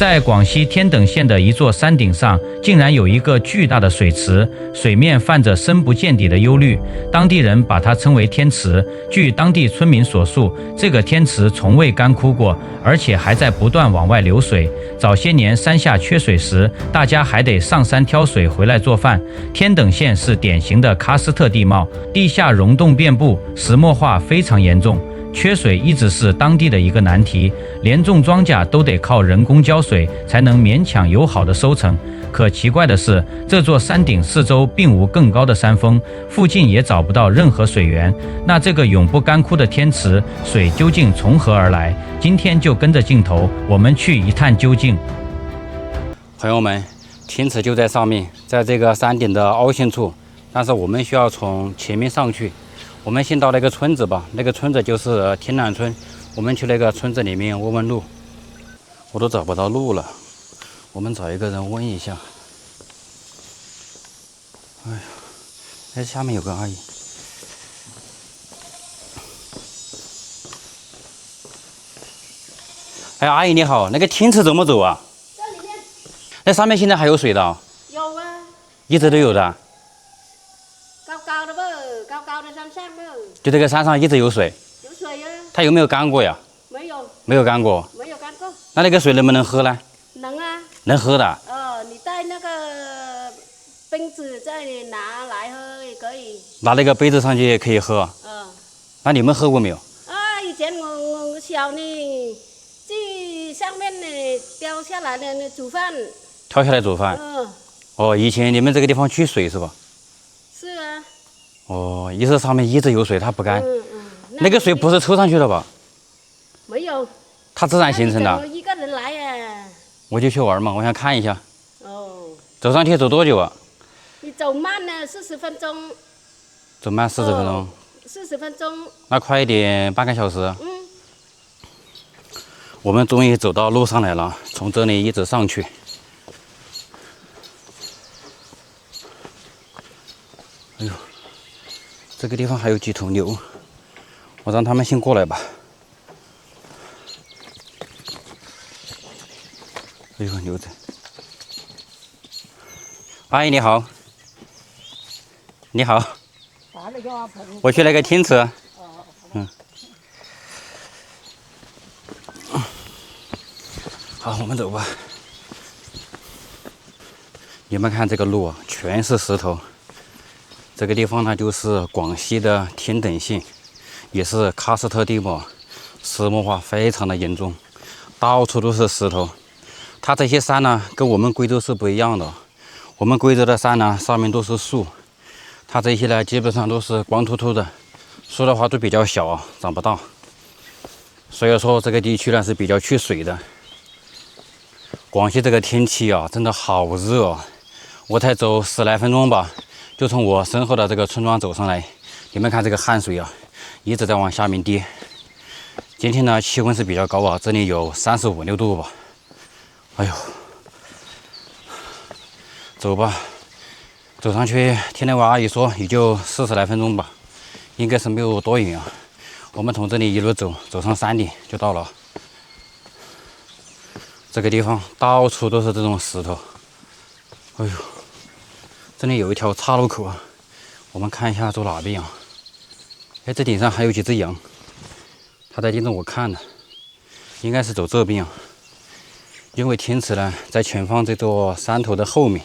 在廣西天等縣的一座山頂上，竟然有一個巨大的水池，水面泛着深不見底的幽綠，當地人把它稱為天池。據當地村民所述，這個天池從未乾枯過，而且還在不斷往外流水。早些年山下缺水時，大家還得上山挑水回來做飯。天等縣是典型的喀斯特地貌，地下溶洞遍布，石墨化非常嚴重。缺水一直是當地的一個難題，連種莊稼都得靠人工澆水，才能勉強有好的收成。可奇怪的是，這座山頂四周並無更高的山峰，附近也找不到任何水源。那這個永不乾枯的天池，水究竟從何而來？今天就跟着鏡頭，我們去一探究竟。朋友們，天池就在上面，在這個山頂的凹陷處，但是我們需要從前面上去。我們先到那個村子吧，那個村子就是天南村。我們去那個村子裡面問問路，我都找不到路了。我們找一個人問一下。哎呀，那下面有個阿姨。哎，阿姨你好，那個天池怎麼走啊？这里面。那上面现在還有水的？有啊。一直都有的。高的不？高的山上不？就這個山上一直有水。有水啊。它有沒有乾過呀？沒有。沒有乾過。沒有乾過。那個水能不能喝呢？能啊。能喝的。你帶那個杯子再拿來喝也可以。拿那個杯子上去也可以喝。那你們喝過沒有？以前我小呢，去上面呢掉下來的煮飯。跳下來煮飯。以前你們這個地方缺水是吧？是啊。意思上面一直有水，它不乾。那個水不是抽上去的吧？沒有。它自然形成的。一個人來呀。我就去玩嘛，我想看一下。走上去走多久啊？你走慢了40分鐘。走慢40分鐘。40分鐘。那快一點，半個小時。我們終於走到路上來了，從這裡一直上去。哎呦，這個地方還有幾頭牛，我讓他們先過來吧。哎呦，牛仔，阿姨你好。你好。我去那個天池。好，我們走吧。你們看這個路啊，全是石頭。這個地方呢，就是廣西的天等縣，也是喀斯特地貌，石墨化非常的嚴重，到處都是石頭。它這些山呢，跟我們貴州是不一樣的。我們貴州的山呢，上面都是樹，它這些呢，基本上都是光禿禿的，樹的話都比較小，長不大。所以說這個地區呢是比較缺水的。廣西這個天氣啊，真的好熱啊！我才走10來分鐘吧，就從我身後的這個村莊走上來。你們看這個汗水啊，一直在往下面滴。今天呢，氣溫是比較高啊，這裡有35、6度吧。哎呦，走吧，走上去。聽那位阿姨說，也就40來分鐘吧，應該是沒有多遠啊。我們從這裡一路走上山頂就到了。這個地方到處都是這種石頭。哎呦，這裡有一條岔路口啊，我們看一下走哪邊啊？哎，這頂上還有幾隻羊，它在盯着我看呢，應該是走這邊啊。因為天池呢，在前方這座山頭的後面。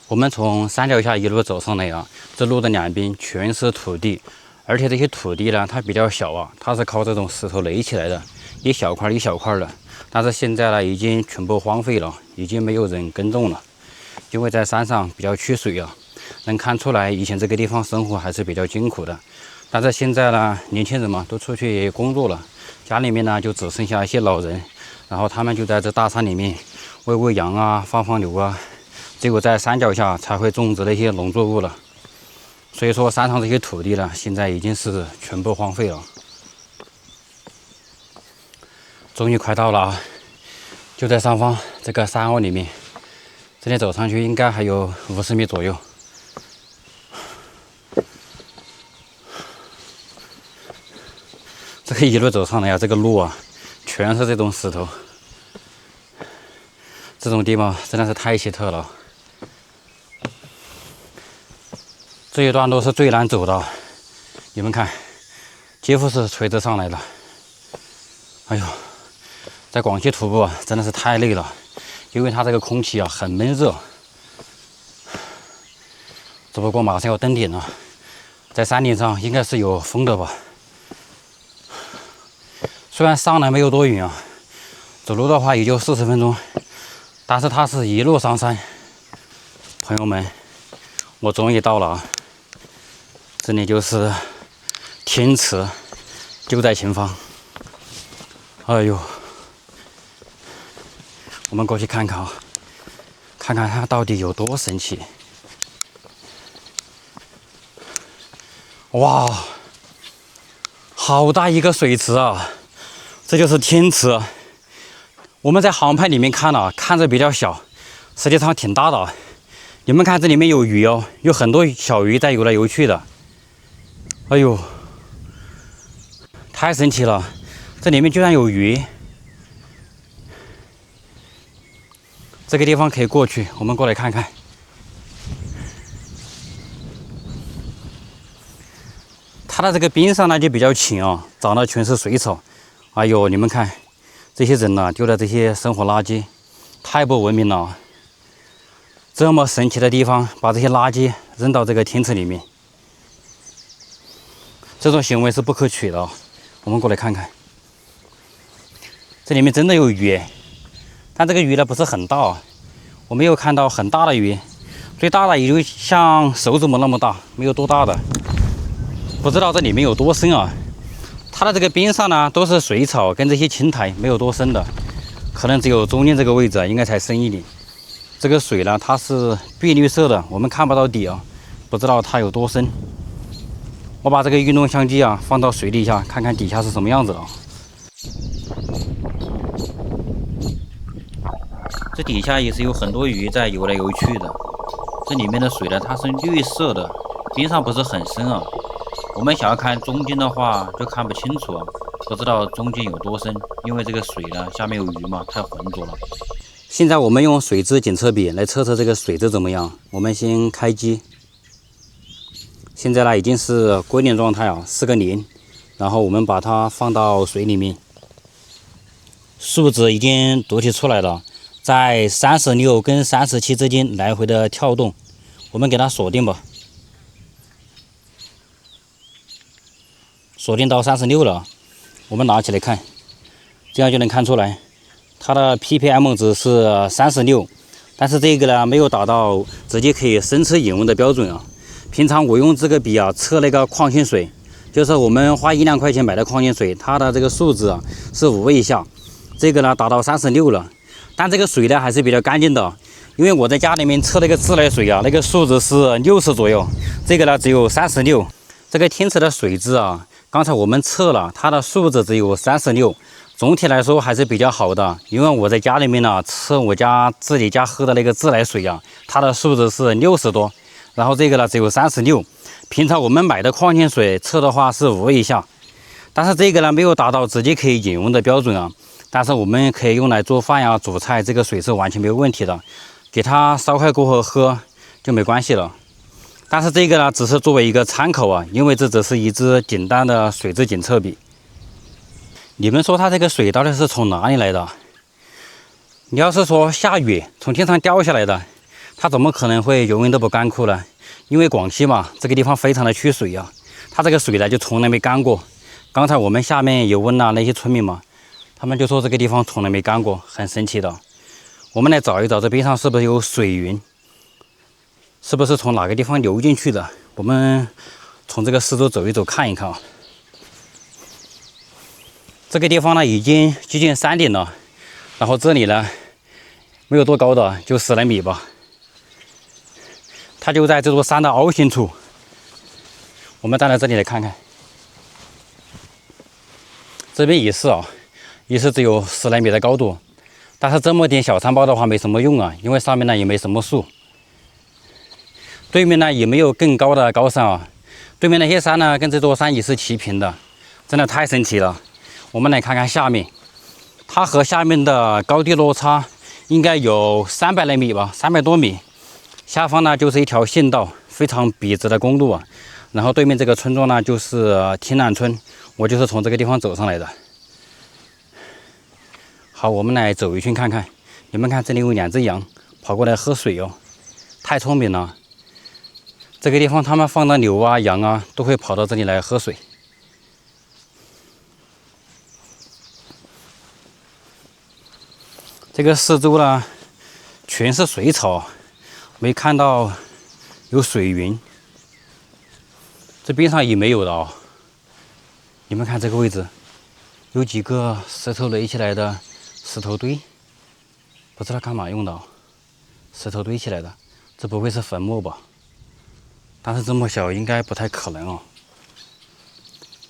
我們從山腳下一路走上來啊，這路的兩邊全是土地，而且這些土地呢，它比較小啊，它是靠這種石頭垒起來的，一小塊一小塊的。但是現在呢，已經全部荒廢了，已經沒有人耕種了，因為在山上比較缺水啊。能看出來，以前這個地方生活還是比較艱苦的。但是現在呢，年輕人嘛都出去工作了，家裡面呢就只剩下一些老人，然後他們就在這大山裡面餵羊啊，放牛啊。只有在山腳下才會種植那些農作物了。所以說，山上這些土地呢，現在已經是全部荒廢了。終於快到了啊！就在上方這個山坳裡面，這裡走上去應該還有50米左右。這個一路走上來啊，這個路啊，全是這種石頭。這種地貌真的是太奇特了。這一段路是最難走的，你們看，幾乎是垂直上來的。哎呦，在廣西徒步啊，真的是太累了，因為它這個空氣啊很悶熱。只不過馬上要登頂了，在山頂上應該是有風的吧。雖然上來沒有多遠啊，走路的話也就40分鐘，但是它是一路上山。朋友們，我終於到了啊！這裡就是天池，就在前方。哎呦，我們過去看看啊，看看它到底有多神奇。哇，好大一個水池啊！這就是天池。我們在航拍裡面看了，看着比較小，實際上挺大的。你們看，這裡面有魚哦，有很多小魚在游來游去的。哎呦，太神奇了！這裡面居然有魚。這個地方可以過去，我們過來看看。它的這個邊上呢就比較淺啊，長的全是水草。哎呦，你们看，這些人呢丟的這些生活垃圾，太不文明了。這麼神奇的地方，把這些垃圾扔到這個天池裡面，這種行為是不可取的。我們過來看看，這裡面真的有魚，但這個魚呢不是很大，我沒有看到很大的魚，最大的也就像手指模那麼大，沒有多大的。不知道這裡面有多深啊？它的這個邊上呢都是水草跟這些青苔，沒有多深的，可能只有中間這個位置應該才深一點。這個水呢它是碧綠色的，我們看不到底啊，不知道它有多深。我把這個運動相機啊放到水底下，看看底下是什麼樣子啊。這底下也是有很多魚在游來游去的。這裡面的水呢它是綠色的，邊上不是很深啊。我們想要看中間的話就看不清楚啊，不知道中间有多深，因為這個水呢下面有魚嘛，太渾濁了。現在我們用水質檢測筆來測測這個水質怎麼樣。我們先開機，現在呢已經是歸零狀態啊，是個0。然後我們把它放到水裡面，數值已經讀取出來了，在36跟37之間來回的跳動。我們給它鎖定吧。鎖定到36了，我們拿起来看，這樣就能看出來，它的 ppm 值是36，但是這個呢沒有達到直接可以生吃飲用的標準啊。平常我用這個筆啊測那個礦泉水，就是我們花1、2塊錢買的礦泉水，它的這個數值啊是5以下，這個呢達到36了，但這個水呢還是比較乾淨的，因為我在家裡面測那個自來水啊，那個數值是60左右，這個呢只有36。這個天池的水質啊，剛才我們測了，它的數值只有36，總體來說還是比較好的。因為我在家裡面呢測我自己家喝的那個自來水啊，它的數值是60多，然後這個呢只有36。平常我們買的礦泉水測的話是5以下，但是這個呢沒有達到直接可以飲用的標準啊。但是我們可以用來做飯呀、煮菜，這個水是完全沒有問題的，給它燒開過後喝就沒關係了。但是這個呢，只是作為一個參考啊，因為這只是一支簡單的水質檢測筆。你們說它這個水到底是從哪裡來的？你要是說下雨從天上掉下來的，它怎麼可能會永遠都不乾枯呢？因為廣西嘛，這個地方非常的缺水啊，它這個水呢就從來沒乾過。剛才我們下面有問了那些村民嘛，他們就說這個地方從來沒乾過，很神奇的。我們來找一找，這邊上是不是有水雲？是不是從哪個地方流進去的？我們從這個四周走一走，看一看啊。這個地方呢已經接近山頂了，然後這裡呢沒有多高的，就10來米吧。它就在這座山的凹陷處。我們站在這裡來看看，這邊也是啊，也是只有10來米的高度。但是這麼點小山包的話沒什麼用啊，因為上面呢也沒什麼樹。對面呢也沒有更高的高山啊，对面那些山呢跟這座山也是齊平的，真的太神奇了。我們來看看下面，它和下面的高低落差应该有300来米吧，300多米。下方呢就是一条县道，非常笔直的公路啊。然后对面这个村庄呢就是亭南村，我就是从这个地方走上来的。好，我们来走一圈看看。你们看，这里有2只羊跑过来喝水哦，太聪明了。这个地方他们放的牛啊、羊啊都会跑到这里来喝水。这个四周呢全是水草，没看到有水云。这边上也没有的哦。你们看这个位置，有几个石头垒起来的石头堆，不知道干嘛用的哦。石头堆起来的，这不会是坟墓吧？但是这么小，应该不太可能哦。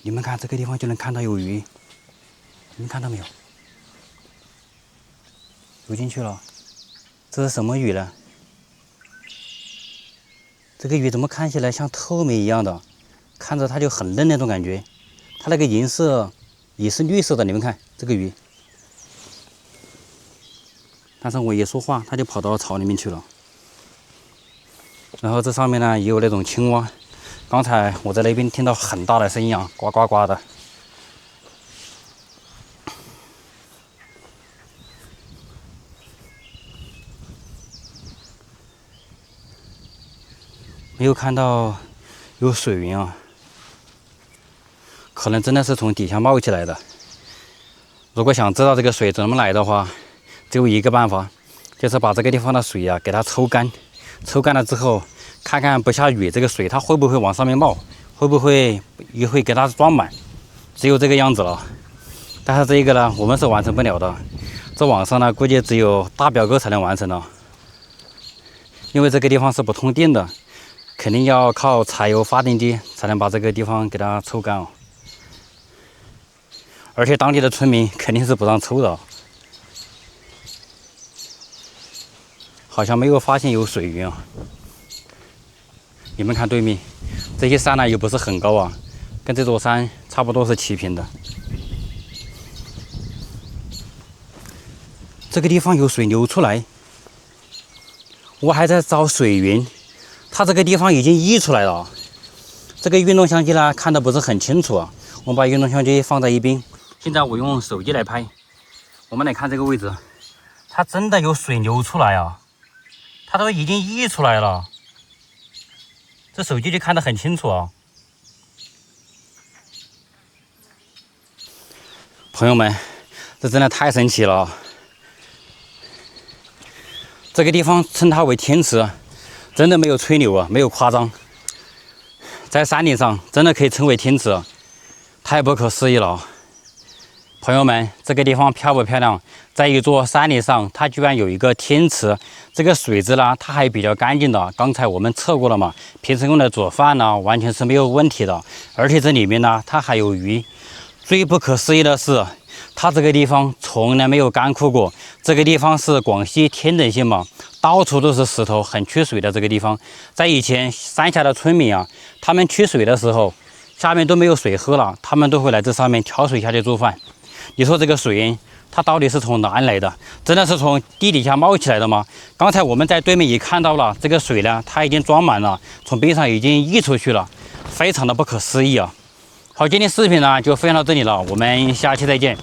你们看这个地方就能看到有鱼，你们看到没有？游进去了，这是什麼魚呢？這個魚怎麼看起來像透明一樣的？看着它就很嫩那種感覺。它那個銀色也是綠色的，你們看這個魚。但是我一說話，它就跑到草裡面去了。然後這上面呢也有那種青蛙。剛才我在那邊聽到很大的聲音啊，呱呱呱的。沒有看到有水雲啊，可能真的是從底下冒起來的。如果想知道這個水怎麼來的話，只有一個辦法，就是把這個地方的水啊給它抽乾，抽乾了之後，看看不下雨這個水它會不會往上面冒，會不會也會給它裝滿，只有這個樣子了。但是這一個呢，我們是完成不了的，這網上呢估計只有大表哥才能完成了，因為這個地方是不通電的。肯定要靠柴油發電機才能把這個地方給它抽乾哦，而且當地的村民肯定是不讓抽的。好像沒有發現有水雲啊。你們看對面這些山呢又不是很高啊，跟這座山差不多是齊平的。這個地方有水流出來，我還在找水雲。它這個地方已經溢出來了，這個運動相機呢看得不是很清楚啊，我們把運動相機放在一邊。現在我用手機來拍，我們來看這個位置，它真的有水流出來啊，它都已經溢出來了，這手機就看得很清楚啊。朋友們，這真的太神奇了，這個地方稱它為天池。真的沒有吹牛啊，沒有誇張，在山頂上真的可以稱為天池，太不可思議了。朋友們，這個地方漂不漂亮？在一座山頂上，它居然有一個天池，這個水質呢，它還比較乾淨的。剛才我們測過了嘛，平時用來做飯呢，完全是沒有問題的。而且這裡面呢，它還有魚。最不可思議的是，它這個地方從來沒有乾枯過。這個地方是廣西天等縣嘛，到處都是石頭，很缺水的這個地方。在以前山下的村民啊，他們缺水的時候，下面都沒有水喝了，他們都會來這上面挑水下去做飯。你說這個水它到底是從哪裡來的？真的是從地底下冒起來的嗎？剛才我們在對面也看到了，這個水呢，它已經裝滿了，從邊上已經溢出去了，非常的不可思議啊。好，今天視頻呢就分享到這裡了，我們下期再見。